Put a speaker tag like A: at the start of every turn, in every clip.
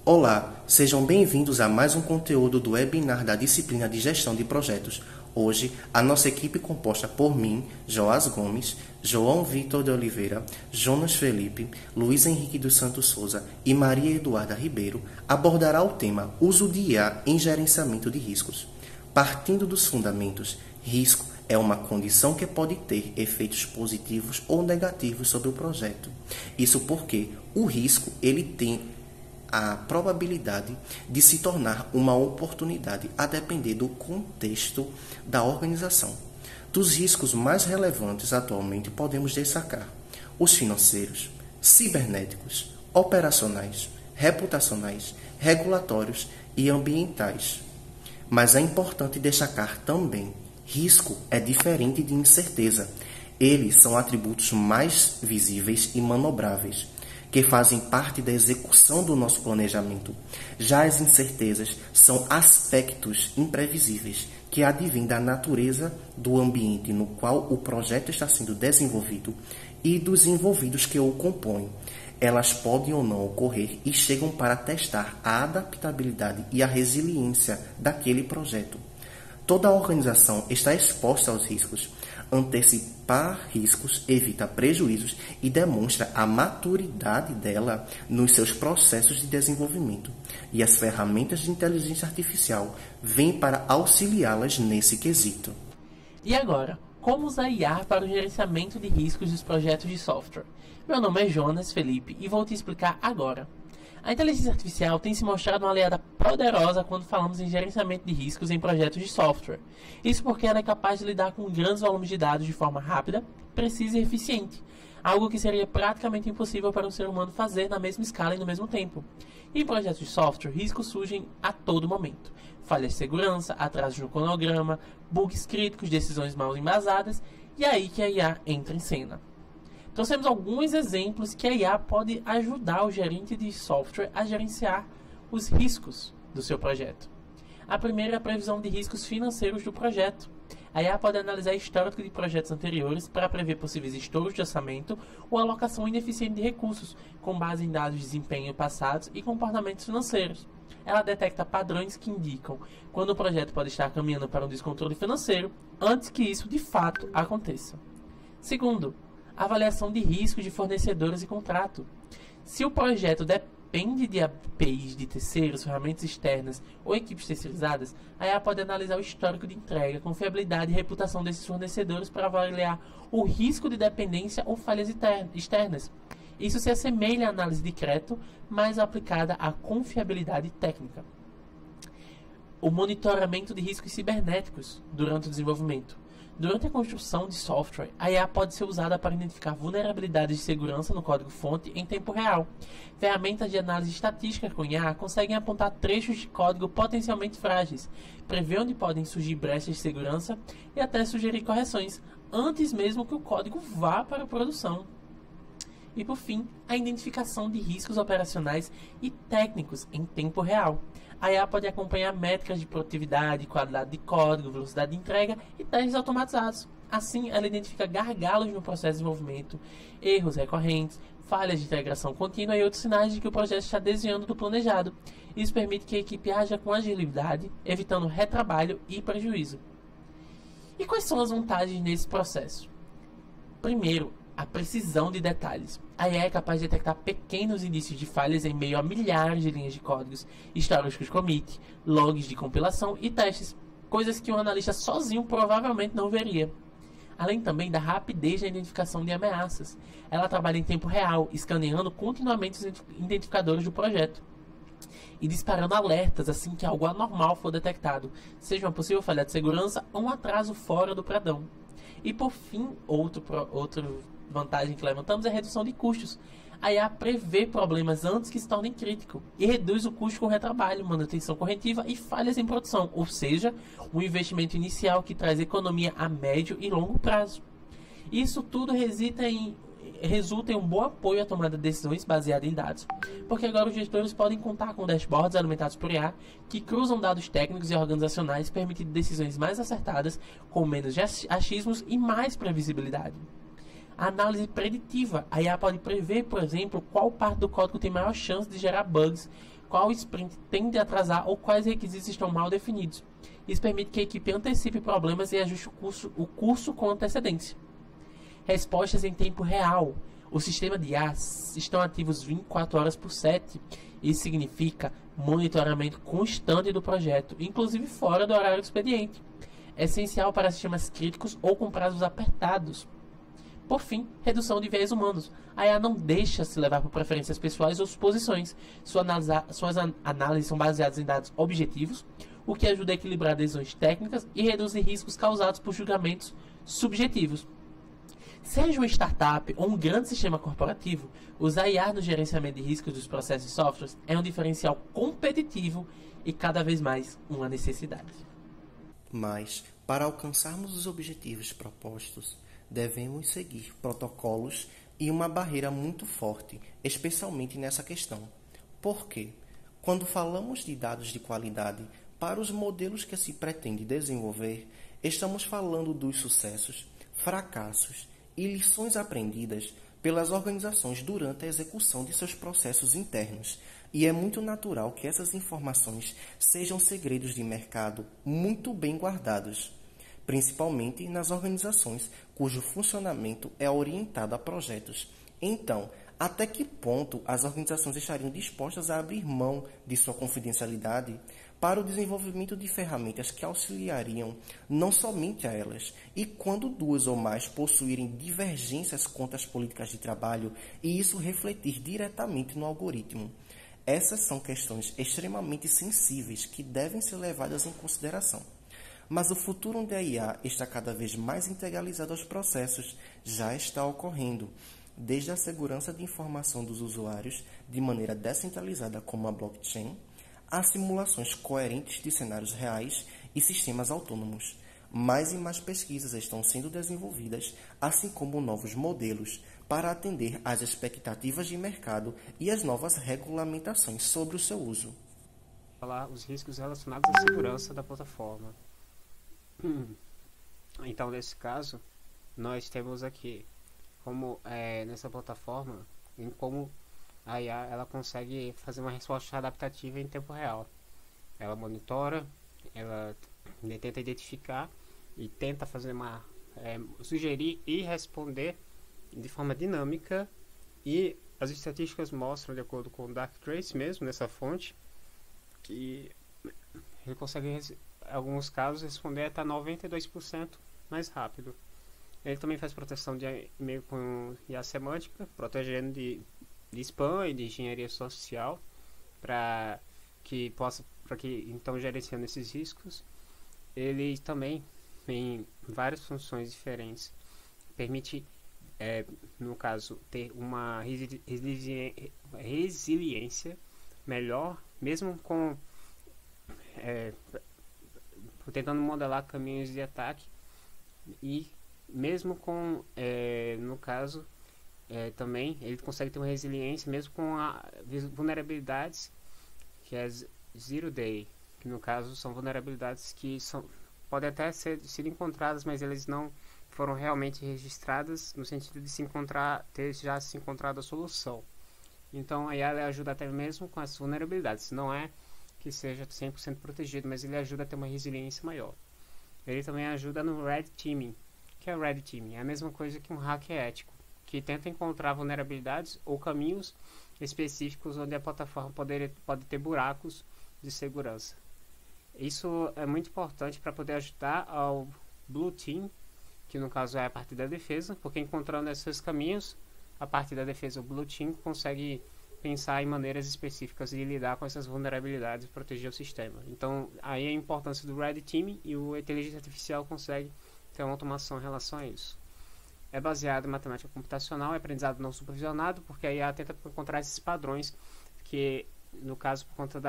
A: Olá, sejam bem-vindos a mais um conteúdo do webinar da disciplina de Gestão de Projetos. Hoje, a nossa equipe composta por mim, Joás Gomes, João Vitor de Oliveira, Jonas Felipe, Luiz Henrique dos Santos Souza e Maria Eduarda Ribeiro abordará o tema Uso de IA em Gerenciamento de Riscos. Partindo dos fundamentos, risco é uma condição que pode ter efeitos positivos ou negativos sobre o projeto. Isso porque o risco ele tem a probabilidade de se tornar uma oportunidade a depender do contexto da organização. Dos riscos mais relevantes atualmente podemos destacar os financeiros, cibernéticos, operacionais, reputacionais, regulatórios e ambientais. Mas é importante destacar também, risco é diferente de incerteza. Eles são atributos mais visíveis e manobráveis, que fazem parte da execução do nosso planejamento. Já as incertezas são aspectos imprevisíveis que advêm da natureza do ambiente no qual o projeto está sendo desenvolvido e dos envolvidos que o compõem. Elas podem ou não ocorrer e chegam para testar a adaptabilidade e a resiliência daquele projeto. Toda a organização está exposta aos riscos. Antecipar riscos evita prejuízos e demonstra a maturidade dela nos seus processos de desenvolvimento. E as ferramentas de inteligência artificial vêm para auxiliá-las nesse quesito.
B: E agora, como usar IA para o gerenciamento de riscos dos projetos de software? Meu nome é Jonas Felipe e vou te explicar agora. A inteligência artificial tem se mostrado uma aliada poderosa quando falamos em gerenciamento de riscos em projetos de software. Isso porque ela é capaz de lidar com grandes volumes de dados de forma rápida, precisa e eficiente, algo que seria praticamente impossível para um ser humano fazer na mesma escala e no mesmo tempo. Em projetos de software, riscos surgem a todo momento. Falhas de segurança, atrasos no cronograma, bugs críticos, decisões mal embasadas, e é aí que a IA entra em cena. Trouxemos alguns exemplos que a IA pode ajudar o gerente de software a gerenciar os riscos do seu projeto. A primeira é a previsão de riscos financeiros do projeto. A IA pode analisar histórico de projetos anteriores para prever possíveis estouros de orçamento ou alocação ineficiente de recursos, com base em dados de desempenho passados e comportamentos financeiros. Ela detecta padrões que indicam quando o projeto pode estar caminhando para um descontrole financeiro antes que isso de fato aconteça. Segundo, avaliação de risco de fornecedores e contrato. Se o projeto depende de APIs de terceiros, ferramentas externas ou equipes terceirizadas, a IA pode analisar o histórico de entrega, confiabilidade e reputação desses fornecedores para avaliar o risco de dependência ou falhas externas. Isso se assemelha à análise de crédito, mas aplicada à confiabilidade técnica. O monitoramento de riscos cibernéticos durante o desenvolvimento. Durante a construção de software, a IA pode ser usada para identificar vulnerabilidades de segurança no código-fonte em tempo real. Ferramentas de análise estatística com IA conseguem apontar trechos de código potencialmente frágeis, prever onde podem surgir brechas de segurança e até sugerir correções, antes mesmo que o código vá para a produção. E por fim, a identificação de riscos operacionais e técnicos em tempo real. A IA pode acompanhar métricas de produtividade, qualidade de código, velocidade de entrega e testes automatizados. Assim, ela identifica gargalos no processo de desenvolvimento, erros recorrentes, falhas de integração contínua e outros sinais de que o projeto está desviando do planejado. Isso permite que a equipe haja com agilidade, evitando retrabalho e prejuízo. E quais são as vantagens nesse processo? Primeiro, a precisão de detalhes. A IA é capaz de detectar pequenos indícios de falhas em meio a milhares de linhas de códigos, históricos de commit, logs de compilação e testes, coisas que um analista sozinho provavelmente não veria. Além também da rapidez na identificação de ameaças. Ela trabalha em tempo real, escaneando continuamente os identificadores do projeto e disparando alertas assim que algo anormal for detectado, seja uma possível falha de segurança ou um atraso fora do padrão. E por fim, outra vantagem que levantamos é a redução de custos. A IA prevê problemas antes que se tornem críticos e reduz o custo com retrabalho, manutenção corretiva e falhas em produção, ou seja, um investimento inicial que traz economia a médio e longo prazo. Isso tudo resulta em um bom apoio à tomada de decisões baseada em dados, porque agora os gestores podem contar com dashboards alimentados por IA que cruzam dados técnicos e organizacionais, permitindo decisões mais acertadas, com menos achismos e mais previsibilidade. A análise preditiva. A IA pode prever, por exemplo, qual parte do código tem maior chance de gerar bugs, qual sprint tende a atrasar ou quais requisitos estão mal definidos. Isso permite que a equipe antecipe problemas e ajuste o curso com antecedência. Respostas em tempo real. O sistema de IA estão ativos 24 horas por 7. Isso significa monitoramento constante do projeto, inclusive fora do horário do expediente. É essencial para sistemas críticos ou com prazos apertados. Por fim, redução de viés humanos. A IA não deixa se levar por preferências pessoais ou suposições. Suas análises são baseadas em dados objetivos, o que ajuda a equilibrar decisões técnicas e reduzir riscos causados por julgamentos subjetivos. Seja uma startup ou um grande sistema corporativo, usar IA no gerenciamento de riscos dos processos e softwares é um diferencial competitivo e cada vez mais uma necessidade.
A: Mas, para alcançarmos os objetivos propostos, devemos seguir protocolos e uma barreira muito forte, especialmente nessa questão. Por quê? Quando falamos de dados de qualidade para os modelos que se pretende desenvolver, estamos falando dos sucessos, fracassos e lições aprendidas pelas organizações durante a execução de seus processos internos, e é muito natural que essas informações sejam segredos de mercado muito bem guardados, principalmente nas organizações cujo funcionamento é orientado a projetos. Então, até que ponto as organizações estariam dispostas a abrir mão de sua confidencialidade para o desenvolvimento de ferramentas que auxiliariam não somente a elas, e quando duas ou mais possuírem divergências quanto às políticas de trabalho e isso refletir diretamente no algoritmo? Essas são questões extremamente sensíveis que devem ser levadas em consideração. Mas o futuro onde a IA está cada vez mais integralizado aos processos já está ocorrendo, desde a segurança de informação dos usuários de maneira descentralizada como a blockchain, a simulações coerentes de cenários reais e sistemas autônomos. Mais e mais pesquisas estão sendo desenvolvidas, assim como novos modelos, para atender às expectativas de mercado e às novas regulamentações sobre o seu uso.
C: Falar os riscos relacionados à segurança da plataforma. Então, nesse caso, nós temos aqui como nessa plataforma, em como a IA ela consegue fazer uma resposta adaptativa em tempo real. Ela monitora, ela tenta identificar e tenta fazer sugerir e responder de forma dinâmica, e as estatísticas mostram, de acordo com o Darktrace mesmo, nessa fonte, que ele consegue, em alguns casos, responder até 92% mais rápido. Ele também faz proteção de e-mail com IA semântica, protegendo de spam e de engenharia social, para que então gerenciando esses riscos. Ele também tem várias funções diferentes. Permite, no caso, ter uma resiliência melhor, mesmo com tentando modelar caminhos de ataque, e mesmo com, no caso, também ele consegue ter uma resiliência mesmo com vulnerabilidades, que é Zero Day, que no caso são vulnerabilidades que podem até ser encontradas, mas eles não foram realmente registradas no sentido de ter já se encontrado a solução. Então aí ela ajuda até mesmo com as vulnerabilidades. Não é que seja 100% protegido, mas ele ajuda a ter uma resiliência maior. Ele também ajuda no Red Teaming. O que é Red Teaming? É a mesma coisa que um hacker ético, que tenta encontrar vulnerabilidades ou caminhos específicos onde a plataforma pode ter buracos de segurança. Isso é muito importante para poder ajudar ao Blue Team, que no caso é a parte da defesa, porque encontrando esses caminhos, a parte da defesa, o Blue Team, consegue pensar em maneiras específicas de lidar com essas vulnerabilidades e proteger o sistema. Então, aí a importância do Red Team, e o inteligência artificial consegue ter uma automação em relação a isso. É baseado em matemática computacional, é aprendizado não supervisionado, porque a IA tenta encontrar esses padrões que, no caso, por conta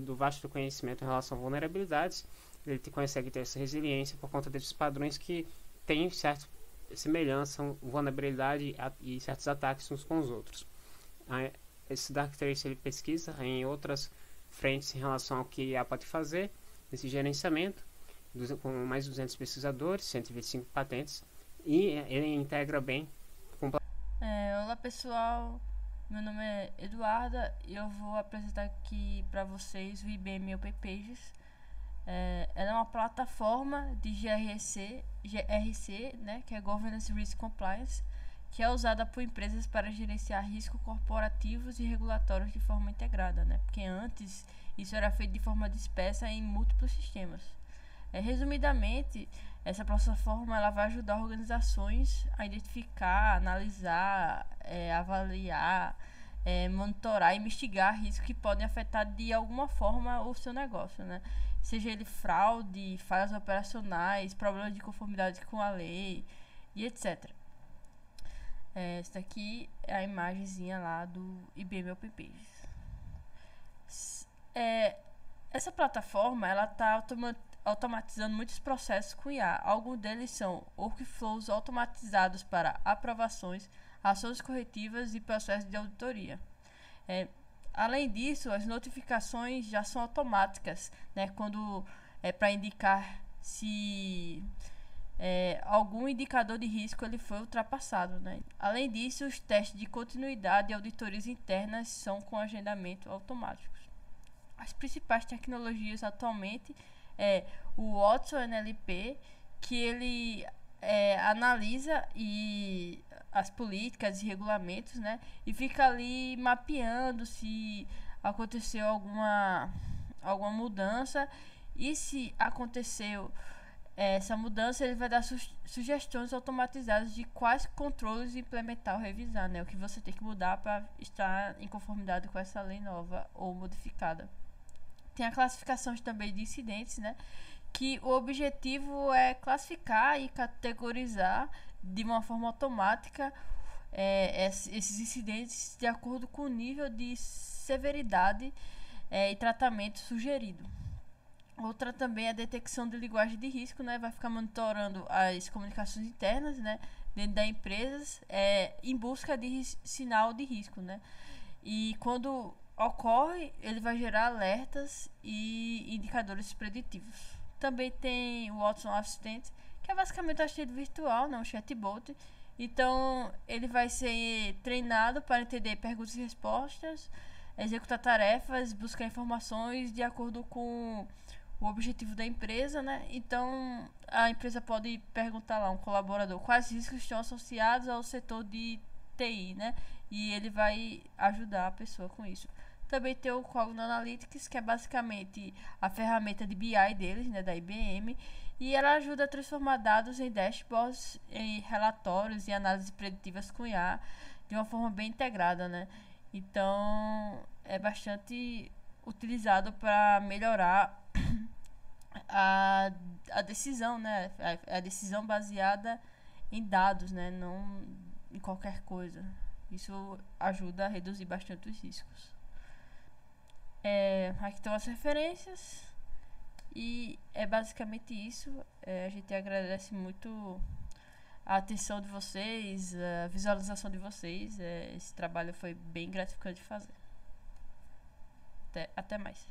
C: do vasto conhecimento em relação a vulnerabilidades, ele consegue ter essa resiliência por conta desses padrões que têm certa semelhança, vulnerabilidade e certos ataques uns com os outros. Esse Darktrace ele pesquisa em outras frentes em relação ao que a IA pode fazer nesse gerenciamento, com mais de 200 pesquisadores, 125 patentes, e ele integra bem.
D: Olá pessoal, Meu nome é Eduarda e eu vou apresentar aqui para vocês o IBM Open Pages. Ela é uma plataforma de GRC, né, que é Governance Risk Compliance, que é usada por empresas para gerenciar riscos corporativos e regulatórios de forma integrada, né? Porque antes isso era feito de forma dispersa em múltiplos sistemas. Resumidamente, essa plataforma ela vai ajudar organizações a identificar, analisar, avaliar, monitorar e investigar riscos que podem afetar de alguma forma o seu negócio, né? Seja ele fraude, falhas operacionais, problemas de conformidade com a lei e etc. Essa daqui é a imagenzinha lá do IBM Open Pages. Essa plataforma ela está automatizando muitos processos com IA. Alguns deles são workflows automatizados para aprovações, ações corretivas e processos de auditoria. Além disso, as notificações já são automáticas, né, quando para indicar se algum indicador de risco ele foi ultrapassado, né? Além disso, os testes de continuidade e auditorias internas são com agendamento automático. As principais tecnologias atualmente o Watson NLP, que ele analisa as políticas e regulamentos, né, e fica ali mapeando se aconteceu alguma mudança, e se aconteceu essa mudança, ele vai dar sugestões automatizadas de quais controles implementar ou revisar, né, o que você tem que mudar para estar em conformidade com essa lei nova ou modificada. Tem a classificação também de incidentes, né, que o objetivo é classificar e categorizar de uma forma automática esses incidentes de acordo com o nível de severidade e tratamento sugerido. Outra também é a detecção de linguagem de risco, né, vai ficar monitorando as comunicações internas, né, dentro da empresa em busca de sinal de risco, né, e quando ocorre, ele vai gerar alertas e indicadores preditivos. Também tem o Watson Assistant, que é basicamente um assistente virtual, não um chatbot. Então, ele vai ser treinado para entender perguntas e respostas, executar tarefas, buscar informações de acordo com o objetivo da empresa, né? Então, a empresa pode perguntar lá a um colaborador quais riscos estão associados ao setor de TI, né? E ele vai ajudar a pessoa com isso. Também tem o Cogno Analytics, que é basicamente a ferramenta de BI deles, né, da IBM, e ela ajuda a transformar dados em dashboards, em relatórios e análises preditivas com IA de uma forma bem integrada, né? Então, é bastante utilizado para melhorar a decisão, né? A decisão baseada em dados, né? Não em qualquer coisa. Isso ajuda a reduzir bastante os riscos. Aqui estão as referências. E é basicamente isso. A gente agradece muito a atenção de vocês, a visualização de vocês. Esse trabalho foi bem gratificante de fazer. Até mais.